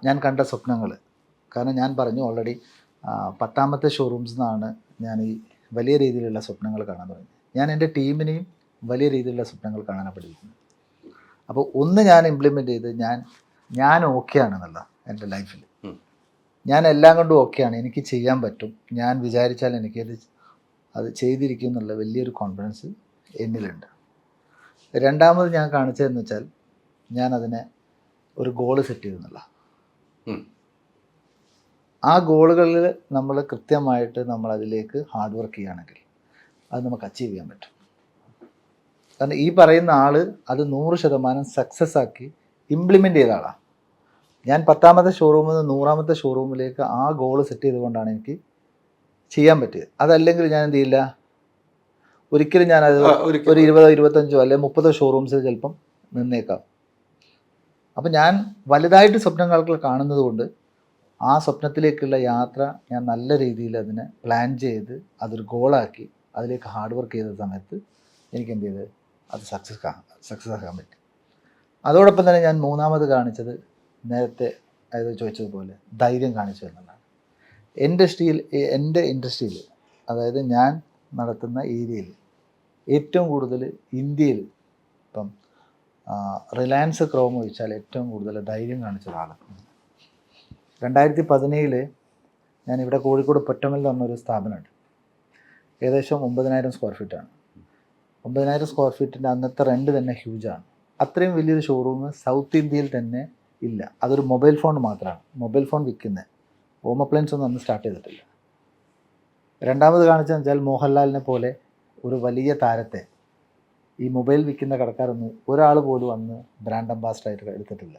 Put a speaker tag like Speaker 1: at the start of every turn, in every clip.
Speaker 1: ഞാൻ കണ്ട സ്വപ്നങ്ങൾ. കാരണം ഞാൻ പറഞ്ഞു ഓൾറെഡി 10ാമത്തെ ഷോറൂംസിൽ നിന്നാണ് ഞാൻ ഈ വലിയ രീതിയിലുള്ള സ്വപ്നങ്ങൾ കാണാൻ തുടങ്ങി. ഞാൻ എൻ്റെ ടീമിനെയും വലിയ രീതിയിലുള്ള സ്വപ്നങ്ങൾ കാണാനാണ് പഠിക്കുന്നത്. അപ്പോൾ ഒന്ന് ഞാൻ ഇംപ്ലിമെൻ്റ് ചെയ്ത് ഞാൻ ഓക്കെ ആണെന്നുള്ള എൻ്റെ ലൈഫിൽ ഞാൻ എല്ലാം കൊണ്ടും ഓക്കെയാണ്, എനിക്ക് ചെയ്യാൻ പറ്റും, ഞാൻ വിചാരിച്ചാൽ അത് ചെയ്തിരിക്കും എന്നുള്ള വലിയൊരു കോൺഫിഡൻസ് എന്നിലുണ്ട്. രണ്ടാമത് ഞാൻ കാണിച്ചതെന്ന് വെച്ചാൽ ഞാൻ അതിനെ ഒരു ഗോള് സെറ്റ് ചെയ്തെന്നുള്ള ആ ഗോളുകളിൽ നമ്മൾ കൃത്യമായിട്ട് നമ്മൾ അതിലേക്ക് ഹാർഡ് വർക്ക് ചെയ്യുകയാണെങ്കിൽ അത് നമുക്ക് അച്ചീവ് ചെയ്യാൻ പറ്റും. കാരണം ഈ പറയുന്ന ആൾ അത് 100% സക്സസ് ആക്കി ഇംപ്ലിമെൻ്റ് ചെയ്ത ആളാണ്. ഞാൻ 10ാമത്തെ ഷോറൂമിൽ നിന്ന് 100ാമത്തെ ഷോറൂമിലേക്ക് ആ ഗോൾ സെറ്റ് ചെയ്തുകൊണ്ടാണ് എനിക്ക് ചെയ്യാൻ പറ്റിയത്. അതല്ലെങ്കിൽ ഞാൻ എന്ത് ചെയ്യില്ല, ഒരിക്കലും ഞാനത് ഒരു 20, 25 അല്ലെങ്കിൽ 30 ഷോറൂംസിൽ ചിലപ്പം നിന്നേക്കാം. അപ്പം ഞാൻ വലുതായിട്ട് സ്വപ്നങ്ങൾ കാണുന്നത് കൊണ്ട് ആ സ്വപ്നത്തിലേക്കുള്ള യാത്ര ഞാൻ നല്ല രീതിയിൽ അതിനെ പ്ലാൻ ചെയ്ത് അതൊരു ഗോളാക്കി അതിലേക്ക് ഹാർഡ് വർക്ക് ചെയ്ത സമയത്ത് എനിക്ക് എന്ത് ചെയ്ത് അത് സക്സസ് ആക്കാൻ പറ്റി. അതോടൊപ്പം തന്നെ ഞാൻ മൂന്നാമത് കാണിച്ചത് നേരത്തെ അതായത് ചോദിച്ചതുപോലെ ധൈര്യം കാണിച്ചു എന്നുള്ളതാണ്. എൻ്റെ ഇൻഡസ്ട്രിയിൽ അതായത് ഞാൻ നടത്തുന്ന ഏരിയയിൽ ഏറ്റവും കൂടുതൽ ഇന്ത്യയിൽ ഇപ്പം റിലയൻസ് ക്രോം ഒഴിച്ചാൽ ഏറ്റവും കൂടുതൽ ധൈര്യം കാണിച്ച ഒരാളാണ്. 2017 ഞാനിവിടെ കോഴിക്കോട് പൊറ്റമൽ എന്ന് പറഞ്ഞൊരു സ്ഥാപനമുണ്ട്. ഏകദേശം 9,000 സ്ക്വയർ ഫീറ്റാണ്. 9,000 സ്ക്വയർ ഫീറ്റിൻ്റെ അന്നത്തെ റെൻറ്റ് തന്നെ ഹ്യൂജാണ്. അത്രയും വലിയൊരു ഷോറൂം സൗത്ത് ഇന്ത്യയിൽ തന്നെ ഇല്ല. അതൊരു മൊബൈൽ ഫോൺ മാത്രമാണ്, മൊബൈൽ ഫോൺ വിൽക്കുന്നത്. ഹോം അപ്ലയൻസ് ഒന്നും അന്ന് സ്റ്റാർട്ട് ചെയ്തിട്ടില്ല. രണ്ടാമത് കാണിച്ചതെന്ന് വെച്ചാൽ മോഹൻലാലിനെ പോലെ ഒരു വലിയ താരത്തെ ഈ മൊബൈൽ വിൽക്കുന്ന കടക്കാരൊന്നും ഒരാൾ പോലും അന്ന് ബ്രാൻഡ് അംബാസഡറായിട്ട് എടുത്തിട്ടില്ല.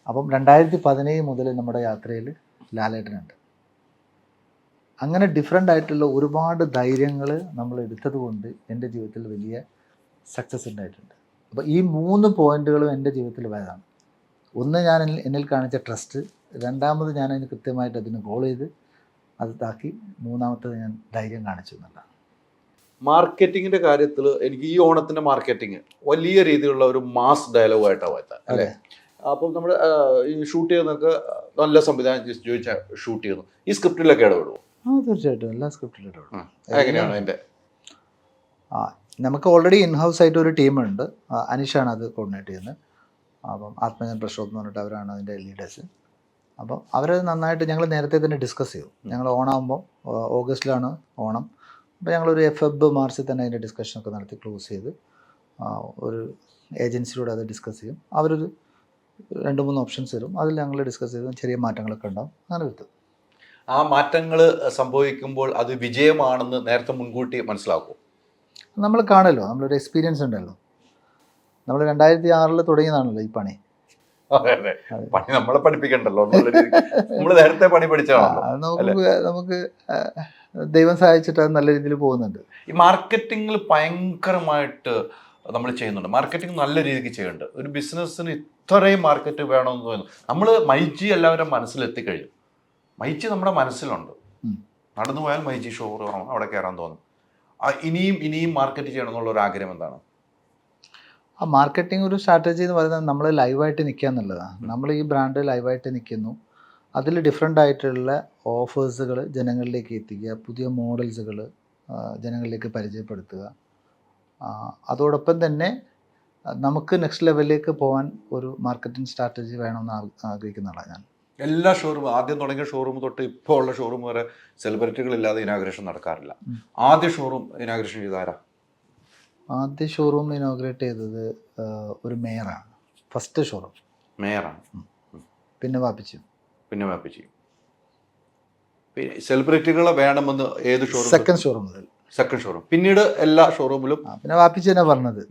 Speaker 1: അപ്പം 2017 മുതൽ നമ്മുടെ യാത്രയിൽ ലാലേട്ടനുണ്ട്. അങ്ങനെ ഡിഫറെൻ്റ് ആയിട്ടുള്ള ഒരുപാട് ധൈര്യങ്ങൾ നമ്മൾ എടുത്തത് കൊണ്ട് എൻ്റെ ജീവിതത്തിൽ വലിയ സക്സസ് ഉണ്ടായിട്ടുണ്ട്. അപ്പോൾ ഈ 3 പോയിന്റുകളും എൻ്റെ ജീവിതത്തിൽ വലുതാണ്. ഒന്ന്, ഞാൻ എന്നിൽ കാണിച്ച ട്രസ്റ്റ്. രണ്ടാമത്, ഞാൻ അതിന് കൃത്യമായിട്ട് അതിന് ഗോൾ ചെയ്ത് അത് ഇതാക്കി. മൂന്നാമത്തത്, ഞാൻ ധൈര്യം കാണിച്ചു എന്നുള്ളതാണ്.
Speaker 2: മാർക്കറ്റിങ്ങിൻ്റെ കാര്യത്തിൽ എനിക്ക് ഈ ഓണത്തിൻ്റെ മാർക്കറ്റിങ് വലിയ രീതിയിലുള്ള ഒരു മാസ് ഡയലോഗായിട്ടാണ് വരുന്നത് അല്ലേ? അപ്പം നമ്മൾ ഈ ഷൂട്ട് ചെയ്യുന്നതൊക്കെ നല്ല സംവിധാനം ചോദിച്ചാൽ ഷൂട്ട് ചെയ്യുന്നു. ഈ സ്ക്രിപ്റ്റിലൊക്കെ ഇടപെടുമോ?
Speaker 1: തീർച്ചയായിട്ടും എല്ലാ സ്ക്രിപ്റ്റിലും ഇടപെടും.
Speaker 2: എങ്ങനെയാണ് അതിൻ്റെ?
Speaker 1: നമുക്ക് ഓൾറെഡി ഇൻഹൗസ് ആയിട്ട് ഒരു ടീമുണ്ട്. അനീഷാണ് അത് കോർഡിനേറ്റ് ചെയ്യുന്നത്. അപ്പം ആത്മജൻ പ്രഷോഭ് എന്ന് പറഞ്ഞിട്ട് അവരാണ് അതിൻ്റെ ലീഡേഴ്സ്. അപ്പം അവരത് നന്നായിട്ട് ഞങ്ങൾ നേരത്തെ തന്നെ ഡിസ്കസ് ചെയ്യും. ഞങ്ങൾ ഓണാകുമ്പോൾ ഓഗസ്റ്റിലാണ് ഓണം. അപ്പോൾ ഞങ്ങളൊരു ഫെബ് മാർച്ചിൽ തന്നെ അതിൻ്റെ ഡിസ്കഷനൊക്കെ നടത്തി ക്ലോസ് ചെയ്ത് ഒരു ഏജൻസിയോട് അത് ഡിസ്കസ് ചെയ്യും. അവരൊരു 2-3 ഓപ്ഷൻസ് തരും. അതിൽ ഞങ്ങൾ ഡിസ്കസ് ചെയ്ത് ചെറിയ മാറ്റങ്ങളൊക്കെ ഉണ്ടാവും. അങ്ങനെ കിട്ടും.
Speaker 2: ആ മാറ്റങ്ങൾ സംഭവിക്കുമ്പോൾ അത് വിജയമാണെന്ന് നേരത്തെ മുൻകൂട്ടി മനസ്സിലാക്കും.
Speaker 1: നമ്മൾ കാണല്ലോ, നമ്മളൊരു എക്സ്പീരിയൻസ് ഉണ്ടല്ലോ. നമ്മൾ 2006 തുടങ്ങിയതാണല്ലോ ഈ പണി.
Speaker 2: പണി നമ്മളെ പഠിപ്പിക്കണ്ടല്ലോ, നമ്മൾ നേരത്തെ പണി പഠിച്ചാണല്ലോ.
Speaker 1: നമുക്ക് ദൈവം സഹായിച്ചിട്ട് അത് നല്ല രീതിയിൽ പോകുന്നുണ്ട്.
Speaker 2: ഈ മാർക്കറ്റിങ്ങിൽ ഭയങ്കരമായിട്ട് നമ്മൾ ചെയ്യുന്നുണ്ട്. മാർക്കറ്റിംഗ് നല്ല രീതിക്ക് ചെയ്യുന്നുണ്ട്. ഒരു ബിസിനസ്സിന് ഇത്രയും മാർക്കറ്റ് വേണമെന്ന് തോന്നുന്നു. നമ്മൾ മൈജി എല്ലാവരും മനസ്സിലെത്തിക്കഴിഞ്ഞു. മൈജി നമ്മുടെ മനസ്സിലുണ്ട്. നടന്നു പോയാൽ മൈജി ഷോറൂം അവിടെ കയറാൻ തോന്നും. ഇനിയും മാർക്കറ്റ് ചെയ്യണം എന്നുള്ളൊരു ആഗ്രഹം എന്താണ്?
Speaker 1: ആ മാർക്കറ്റിംഗ് ഒരു സ്ട്രാറ്റജി എന്ന് പറയുന്നത് നമ്മൾ ലൈവായിട്ട് നിൽക്കുക എന്നുള്ളതാണ്. നമ്മൾ ഈ ബ്രാൻഡ് ലൈവായിട്ട് നിൽക്കുന്നു. അതിൽ ഡിഫറെൻ്റ് ആയിട്ടുള്ള ഓഫേഴ്സുകൾ ജനങ്ങളിലേക്ക് എത്തിക്കുക, പുതിയ മോഡൽസുകൾ ജനങ്ങളിലേക്ക് പരിചയപ്പെടുത്തുക. അതോടൊപ്പം തന്നെ നമുക്ക് നെക്സ്റ്റ് ലെവലിലേക്ക് പോകാൻ ഒരു മാർക്കറ്റിംഗ് സ്ട്രാറ്റജി വേണമെന്ന് ആഗ്രഹിക്കുന്ന ആളാണ് ഞാൻ.
Speaker 2: എല്ലാ ഷോറൂം, ആദ്യം തുടങ്ങിയ ഷോറൂം തൊട്ട് ഇപ്പോൾ ഉള്ള ഷോറൂം വരെ സെലിബ്രിറ്റികളില്ലാതെ ഇനാഗ്രേഷൻ നടക്കാറില്ല. ആദ്യ ഷോറൂം ഇനാഗ്രേഷൻ ചെയ്താരാ?
Speaker 1: ആദ്യ ഷോറൂം ഇനോഗ്രേറ്റ് ചെയ്തത് ഒരു മേയറാണ്. First showroom
Speaker 2: മേയറാണ്.
Speaker 1: പിന്നെ വാപ്പിച്ചു.
Speaker 2: പിന്നെ സെലിബ്രിറ്റികളെ വേണമെന്ന് ഏത് ഷോറൂം?
Speaker 1: സെക്കൻഡ് ഷോറൂം മുതൽ.
Speaker 2: Second showroom. പിന്നീട് എല്ലാ ഷോറൂമിലും
Speaker 1: പിന്നെ വാപ്പിച്ചു തന്നെ പറഞ്ഞത്.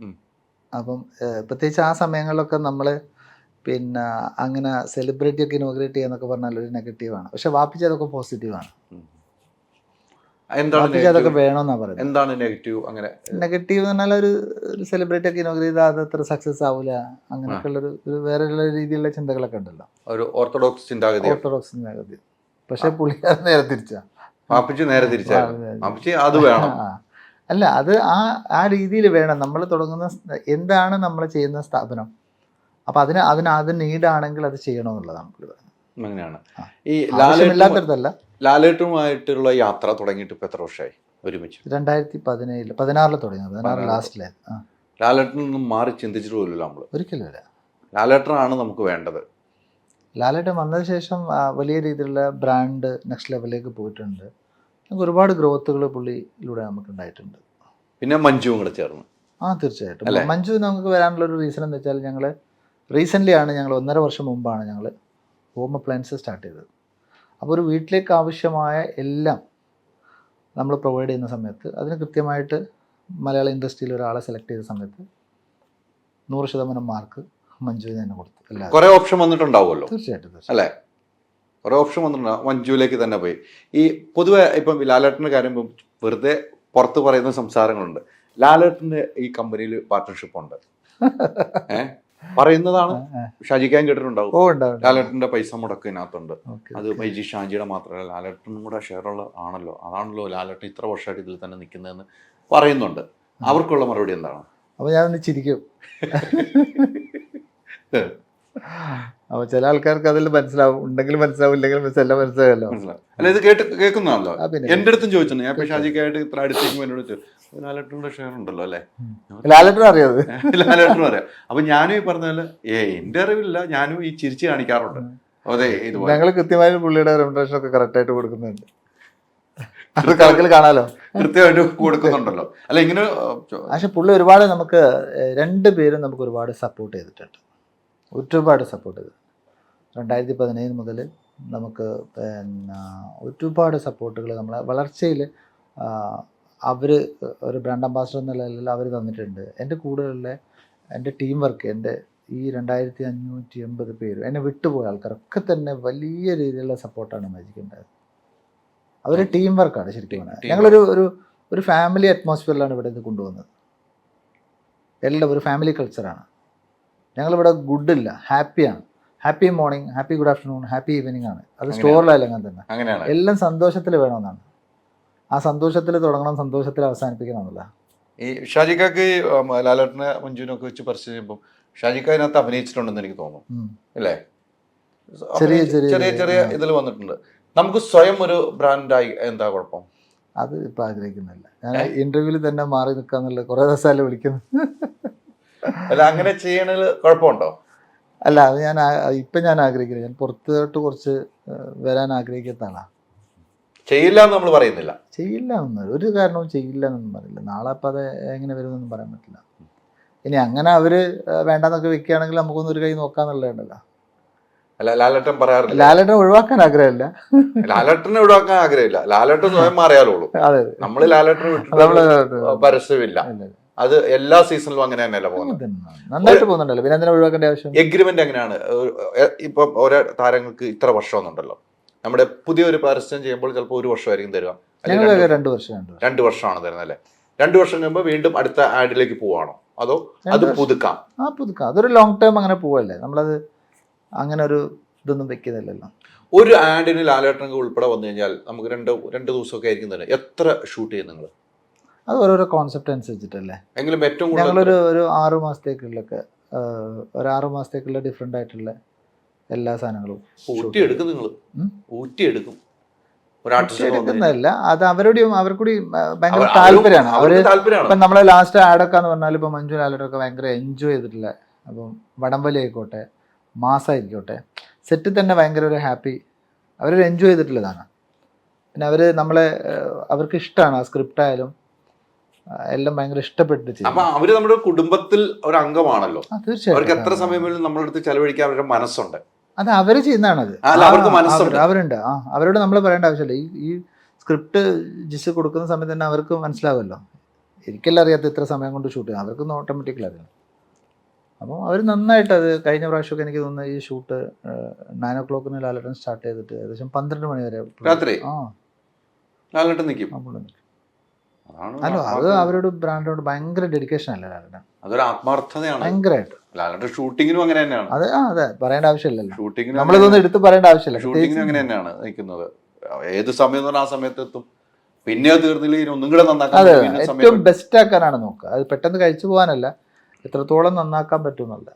Speaker 1: അപ്പം പ്രത്യേകിച്ച് ആ സമയങ്ങളിലൊക്കെ നമ്മൾ പിന്നെ അങ്ങനെ സെലിബ്രിറ്റി ഒക്കെ ഇനോഗ്രേറ്റ് ചെയ്യാന്നൊക്കെ പറഞ്ഞാൽ ഒരു നെഗറ്റീവാണ്. പക്ഷെ വാപ്പിച്ചു അതൊക്കെ പോസിറ്റീവാണ്. അതൊക്കെ വേണമെന്നാണ് പറയുന്നത്.
Speaker 2: എന്താണ് നെഗറ്റീവ്? അങ്ങനെ
Speaker 1: നെഗറ്റീവ് എന്ന് പറഞ്ഞാൽ ഒരു സെലിബ്രിറ്റി ഒക്കെ ഇനോഗ്രേറ്റ് ചെയ്താൽ അത് അത്ര സക്സസ് ആവില്ല, അങ്ങനെയൊക്കെ ഉള്ളൊരു വേറെയുള്ള രീതിയിലുള്ള ചിന്തകളൊക്കെ ഉണ്ടല്ലോ.
Speaker 2: ഒരു ഓർത്തഡോക്സ് ചിന്താഗതി.
Speaker 1: പക്ഷെ പുള്ളിക്കാരൻ നേരെ തിരിച്ചാ.
Speaker 2: നേരെ തിരിച്ചാ. അത് വേണം.
Speaker 1: അല്ല, അത് ആ രീതിയിൽ വേണം. നമ്മൾ തുടങ്ങുന്ന എന്താണ് നമ്മൾ ചെയ്യുന്ന സ്ഥാപനം, അപ്പോൾ അത് നീഡാണെങ്കിൽ അത് ചെയ്യണമെന്നുള്ളതാണ് പുള്ളി പറയുന്നത്.
Speaker 2: അങ്ങനെയാണ്.
Speaker 1: ആ.
Speaker 2: ഈ
Speaker 1: ആവശ്യമില്ലാത്തടത്തല്ല.
Speaker 2: ലാലേട്ടുമായിട്ടുള്ള യാത്ര തുടങ്ങിയിട്ട് ഇപ്പൊ എത്ര വർഷമായി ഒരുമിച്ച്?
Speaker 1: 2016 തുടങ്ങി, 16 ലാസ്റ്റിലെ.
Speaker 2: ലാലേട്ടനിൽ നിന്നും മാറി ചിന്തിച്ചിട്ട് പോലും നമ്മള്
Speaker 1: ഒരിക്കലും ഇല്ല.
Speaker 2: ലാലേട്ടനാണ് നമുക്ക് വേണ്ടത്.
Speaker 1: ലാലേട്ടൻ വന്നതിന് ശേഷം വലിയ രീതിയിലുള്ള ബ്രാൻഡ് നെക്സ്റ്റ് ലെവലിലേക്ക് പോയിട്ടുണ്ട്. നമുക്ക് ഒരുപാട് ഗ്രോത്തുകൾ പുള്ളിയിലൂടെ നമുക്ക് ഉണ്ടായിട്ടുണ്ട്.
Speaker 2: പിന്നെ മഞ്ജുവും കൂടെ ചേർന്ന്.
Speaker 1: തീർച്ചയായിട്ടും. മഞ്ജു നമുക്ക് വരാനുള്ളൊരു റീസൺ എന്ന് വെച്ചാൽ ഞങ്ങൾ റീസെൻ്റ്ലി ആണ്, ഞങ്ങൾ 1.5 വർഷം മുമ്പാണ് ഞങ്ങൾ ഹോം അപ്ലയൻസ് സ്റ്റാർട്ട് ചെയ്തത്. അപ്പോൾ ഒരു വീട്ടിലേക്ക് ആവശ്യമായ എല്ലാം നമ്മൾ പ്രൊവൈഡ് ചെയ്യുന്ന സമയത്ത് അതിന് കൃത്യമായിട്ട് മലയാള ഇൻഡസ്ട്രിയിൽ ഒരാളെ സെലക്ട് ചെയ്ത സമയത്ത് 100% മാർക്ക് മഞ്ജുവിന് തന്നെ കൊടുത്തു. എല്ലാവരും
Speaker 2: കുറെ ഓപ്ഷൻ വന്നിട്ടുണ്ടാവുമല്ലോ.
Speaker 1: തീർച്ചയായിട്ടും
Speaker 2: അല്ലേ? കുറെ ഓപ്ഷൻ വന്നിട്ടുണ്ടാവും, മഞ്ജുവിലേക്ക് തന്നെ പോയി. ഈ പൊതുവെ ഇപ്പം ലാലേട്ടൻ്റെ കാര്യം വെറുതെ പുറത്ത് പറയുന്ന സംസാരങ്ങളുണ്ട്. ലാലേട്ടൻ്റെ ഈ കമ്പനിയിൽ പാർട്ട്ണർഷിപ്പ് ഉണ്ട് പറയുന്നതാണ്. ഷാജിക്കാൻ കേട്ടിട്ടുണ്ടാവും. ലാലേട്ടൻ്റെ പൈസ മുടക്ക് ഇതിനകത്തുണ്ട്. അത് മൈജി ഷാജിയുടെ മാത്രമല്ല, ലാലേട്ടനും കൂടെ ഷെയറുള്ള ആണല്ലോ. അതാണല്ലോ ലാലേട്ടൻ ഇത്ര വർഷമായിട്ട് ഇതിൽ തന്നെ നിൽക്കുന്നതെന്ന് പറയുന്നുണ്ട്. അവർക്കുള്ള മറുപടി എന്താണ്?
Speaker 1: അപ്പോൾ ഞാനൊന്ന് ചിരിക്കും. അപ്പോൾ ചില ആൾക്കാർക്ക് അതിൽ മനസ്സിലാവും, ഉണ്ടെങ്കിൽ മനസ്സിലാവും, ഇല്ലെങ്കിൽ എല്ലാം മനസ്സിലാവല്ലോ.
Speaker 2: അല്ല, ഇത് കേൾക്കുന്നതാണല്ലോ. എൻ്റെ അടുത്തും ചോദിച്ചു, ഞാൻ ഇപ്പൊ ഷാജിക്കായിട്ട് ഇത്ര അടുത്തേക്കും എന്നോട് ലാലേട്ടൻ്റെ ഷെയർ ഉണ്ടല്ലോ അല്ലേ?
Speaker 1: ലാലേട്ടനും അറിയാം,
Speaker 2: ലാലേട്ടനും അറിയാം. അപ്പൊ ഞാനും ഈ പറഞ്ഞ പോലെ എന്റെ അറിവില്ല, ഞാനും ഈ ചിരിച്ച് കാണിക്കാറുണ്ട്. അതെ, ഇതുപോലെ
Speaker 1: ഞങ്ങൾ കൃത്യമായും പുള്ളിയുടെ റെമുനറേഷൻ ഒക്കെ കറക്റ്റ് ആയിട്ട് കൊടുക്കുന്നുണ്ട്. അത് കണക്കിൽ കാണാലോ,
Speaker 2: കൃത്യമായിട്ട് കൊടുക്കുന്നുണ്ടല്ലോ. അല്ല ഇങ്ങനെ
Speaker 1: പക്ഷെ പുള്ളി ഒരുപാട് നമുക്ക് 2 പേരും നമുക്ക് ഒരുപാട് സപ്പോർട്ട് ചെയ്തിട്ടുണ്ട്. ഒരുപാട് സപ്പോർട്ട് ചെയ്തു. 2017 മുതൽ നമുക്ക് പിന്നെ ഒരുപാട് സപ്പോർട്ടുകൾ നമ്മളെ വളർച്ചയിൽ അവർ ഒരു ബ്രാൻഡ് അംബാസഡർ എന്നുള്ള നിലയിൽ അവർ തന്നിട്ടുണ്ട്. എൻ്റെ കൂടെയുള്ള എൻ്റെ ടീം വർക്ക്, എൻ്റെ ഈ 2580 പേര് എന്നെ വിട്ടുപോയ ആൾക്കാരൊക്കെ തന്നെ വലിയ രീതിയിലുള്ള സപ്പോർട്ടാണ് മജിക്കുണ്ടായത്. അവർ ടീം വർക്കാണ് ശരിക്കും പറഞ്ഞാൽ. ഞങ്ങളൊരു ഒരു ഫാമിലി അറ്റ്മോസ്ഫിയറിലാണ് ഇവിടെ ഇത് കൊണ്ടുവന്നത്. എല്ലാം ഒരു ഫാമിലി കൾച്ചറാണ്. ഞങ്ങളിവിടെ ഗുഡില്ല, ഹാപ്പിയാണ്. Happy morning, happy good afternoon, happy evening ആണ്. അത് സ്റ്റോറിലായാലും അങ്ങനെ തന്നെ. എല്ലാം സന്തോഷത്തിൽ വേണമെന്നാണ്. ആ സന്തോഷത്തിൽ തുടങ്ങണം, സന്തോഷത്തിൽ അവസാനിപ്പിക്കണം എന്നുള്ള.
Speaker 2: ഈ ഷാജിക്കാക്ക് ലാലേട്ടനെ മഞ്ജുവിനൊക്കെ വെച്ച് പറിച്ചു ചെയ്യുമ്പോൾ ഷാജിക്ക അതിനകത്ത് അഭിനയിച്ചിട്ടുണ്ടെന്ന് എനിക്ക് തോന്നുന്നു അല്ലേ?
Speaker 1: ചെറിയ
Speaker 2: ചെറിയ ഇതിൽ വന്നിട്ടുണ്ട്. നമുക്ക് സ്വയം ഒരു ബ്രാൻഡായി എന്താ കുഴപ്പം?
Speaker 1: അത് ഇപ്പം ആഗ്രഹിക്കുന്നില്ല. ഞാൻ ഇന്റർവ്യൂവിൽ തന്നെ മാറി നിൽക്കാന്നുള്ള കുറേ ദിവസമല്ലേ വിളിക്കുന്നു.
Speaker 2: അല്ല, അങ്ങനെ ചെയ്യണതിൽ കുഴപ്പമുണ്ടോ?
Speaker 1: അല്ല, അത് ഞാൻ ആഗ്രഹിക്കില്ല. ഞാൻ പുറത്തോട്ട് കുറച്ച് വരാൻ ആഗ്രഹിക്കുന്ന ആളാണ്.
Speaker 2: ചെയ്യില്ല എന്ന് നമ്മൾ പറയുന്നില്ല.
Speaker 1: ചെയ്യില്ല എന്ന് ഒരു കാരണവും ചെയ്യില്ല എന്നൊന്നും പറയില്ല. നാളെ അപ്പം അത് എങ്ങനെ വരുമെന്നൊന്നും പറയാൻ പറ്റില്ല. ഇനി അങ്ങനെ അവർ വേണ്ടെന്നൊക്കെ വെക്കുകയാണെങ്കിൽ നമുക്കൊന്നും ഒരു കൈ നോക്കാന്നുള്ളതുണ്ടല്ലോ.
Speaker 2: അല്ല, ലാലേട്ടൻ പറയാറില്ല.
Speaker 1: ലാലേട്ടൻ ഒഴിവാക്കാൻ ആഗ്രഹമില്ല.
Speaker 2: ലാലേട്ടനെ ഒഴിവാക്കാൻ ആഗ്രഹമില്ല. ലാലേട്ടൻ സ്വയം മാറിയാലുള്ളൂ.
Speaker 1: അതെ,
Speaker 2: നമ്മൾ ലാലേട്ടനെ പരസ്യമില്ല. അത് എല്ലാ സീസണിലും അങ്ങനെ തന്നെയല്ല പോകുന്നത്.
Speaker 1: നന്നായിട്ട് പോകുന്നുണ്ടല്ലോ. പിന്നെ എന്തിനാ ഒഴിവാക്കേണ്ട ആവശ്യം?
Speaker 2: എഗ്രിമെന്റ് എങ്ങനെയാണ്? ഇപ്പം ഓരോ താരങ്ങൾക്ക് ഇത്ര വർഷം ഒന്നുണ്ടല്ലോ. നമ്മുടെ പുതിയൊരു പരസ്യം ചെയ്യുമ്പോൾ ചിലപ്പോൾ 1 വർഷമായിരിക്കും തരിക,
Speaker 1: 2 വർഷം
Speaker 2: 2 വർഷമാണ് തരുന്നത് അല്ലേ? 2 വർഷം കഴിയുമ്പോൾ വീണ്ടും അടുത്ത ആഡിലേക്ക് പോവാണോ, അതോ അത് പുതുക്കാം?
Speaker 1: പുതുക്കാം. അതൊരു ലോങ് ടേം അങ്ങനെ പോവല്ലേ. നമ്മളത് അങ്ങനെ ഒരു ഇതൊന്നും വെക്കുന്നില്ലല്ലോ.
Speaker 2: ഒരു ആഡിന് ലാലേട്ടനൊക്കെ ഉൾപ്പെടെ വന്നു കഴിഞ്ഞാൽ നമുക്ക് 2 ദിവസമൊക്കെ ആയിരിക്കും തന്നെ. എത്ര ഷൂട്ട് ചെയ്യും നിങ്ങൾ?
Speaker 1: അത് ഓരോരോ കോൺസെപ്റ്റ് അനുസരിച്ചിട്ടല്ലേ.
Speaker 2: എങ്കിലും ഏറ്റവും
Speaker 1: ഞങ്ങളൊരു 6 മാസത്തേക്കുള്ളൊക്കെ ഒരു 6 മാസത്തേക്കുള്ള ഡിഫറെൻ്റ് ആയിട്ടുള്ള എല്ലാ സാധനങ്ങളും
Speaker 2: ഊറ്റിയെടുക്കും. നിങ്ങൾ ഊറ്റിയെടുക്കും.
Speaker 1: എടുക്കുന്നതല്ല, അത് അവർക്കൂടി ഭയങ്കര താല്പര്യമാണ്. ഇപ്പം നമ്മളെ ലാസ്റ്റ് ആഡൊക്കെ എന്ന് പറഞ്ഞാൽ ഇപ്പം മഞ്ജു ലാലേട്ടൊക്കെ ഭയങ്കര എൻജോയ് ചെയ്തിട്ടില്ല. അപ്പം വടംവലി ആയിക്കോട്ടെ, മാസമായിരിക്കോട്ടെ, സെറ്റിൽ തന്നെ ഭയങ്കര ഒരു ഹാപ്പി, അവരൊരു എൻജോയ് ചെയ്തിട്ടുള്ളതാണ്. പിന്നെ അവർക്ക് ഇഷ്ടമാണ്. ആ സ്ക്രിപ്റ്റ് ആയാലും എല്ലാം ഭയങ്കര ഇഷ്ടപ്പെട്ട് ചെയ്യും.
Speaker 2: അപ്പൊ അവര് നമ്മുടെ കുടുംബത്തിൽ ഒരു അംഗമാണല്ലോ.
Speaker 1: തീർച്ചയായും
Speaker 2: അവർക്ക് എത്ര സമയം വേണം നമ്മുടെ അടുത്ത് ചെലവഴിക്കാൻ അവരുടെ മനസ്സുണ്ട്.
Speaker 1: അത് അവര് ചെയ്യുന്നതാണത്. അവരുണ്ട്. അവരോട് നമ്മൾ പറയേണ്ട ആവശ്യമില്ല. ഈ സ്ക്രിപ്റ്റ് ജിസ് കൊടുക്കുന്ന സമയത്ത് തന്നെ അവർക്ക് മനസ്സിലാവുമല്ലോ. എനിക്കെല്ലാം അറിയാത്ത ഇത്ര സമയം കൊണ്ട് ഷൂട്ട് ചെയ്യാം, അവർക്ക് ഓട്ടോമാറ്റിക്കലി അറിയാം. അപ്പോൾ അവർ നന്നായിട്ട് അത് കഴിഞ്ഞ പ്രാവശ്യമൊക്കെ എനിക്ക് തോന്നുന്നത് ഈ ഷൂട്ട് 9 o'clock ലാലേട്ടൻ സ്റ്റാർട്ട് ചെയ്തിട്ട് ഏകദേശം 12 മണി വരെ
Speaker 2: രാത്രി ലാലേട്ടൻ നിൽക്കും.
Speaker 1: അല്ലോ, അത് അവരോട് ബ്രാൻഡിനോട് ഭയങ്കര ഡെഡിക്കേഷൻ അല്ലേ ലാലേട്ടൻ.
Speaker 2: അതൊരു ആത്മാർത്ഥതയാണ്
Speaker 1: ഭയങ്കരമായിട്ട്.
Speaker 2: ലാലേട്ടൻ ഷൂട്ടിങ്ങിനും അങ്ങനെ തന്നെയാണ്.
Speaker 1: അതെ, പറയേണ്ട ആവശ്യമില്ലല്ലോ.
Speaker 2: ഷൂട്ടിങ്ങിന്
Speaker 1: നമ്മളിതൊന്നും എടുത്ത് പറയേണ്ട ആവശ്യമില്ല.
Speaker 2: ഷൂട്ടിങ്ങിനും അങ്ങനെ തന്നെയാണ് നിൽക്കുന്നത്. ഏത് സമയം എന്ന് പറഞ്ഞാൽ ആ സമയത്ത് എത്തും. പിന്നെ തീർന്നില്ലെങ്കിൽ ഒന്നും കൂടെ നന്നാക്കാൻ
Speaker 1: ഏറ്റവും ബെസ്റ്റ് ആക്കാനാണ് നോക്കുക. അത് പെട്ടെന്ന് കഴിച്ചു പോകാനല്ല, എത്രത്തോളം നന്നാക്കാൻ പറ്റും എന്നല്ല.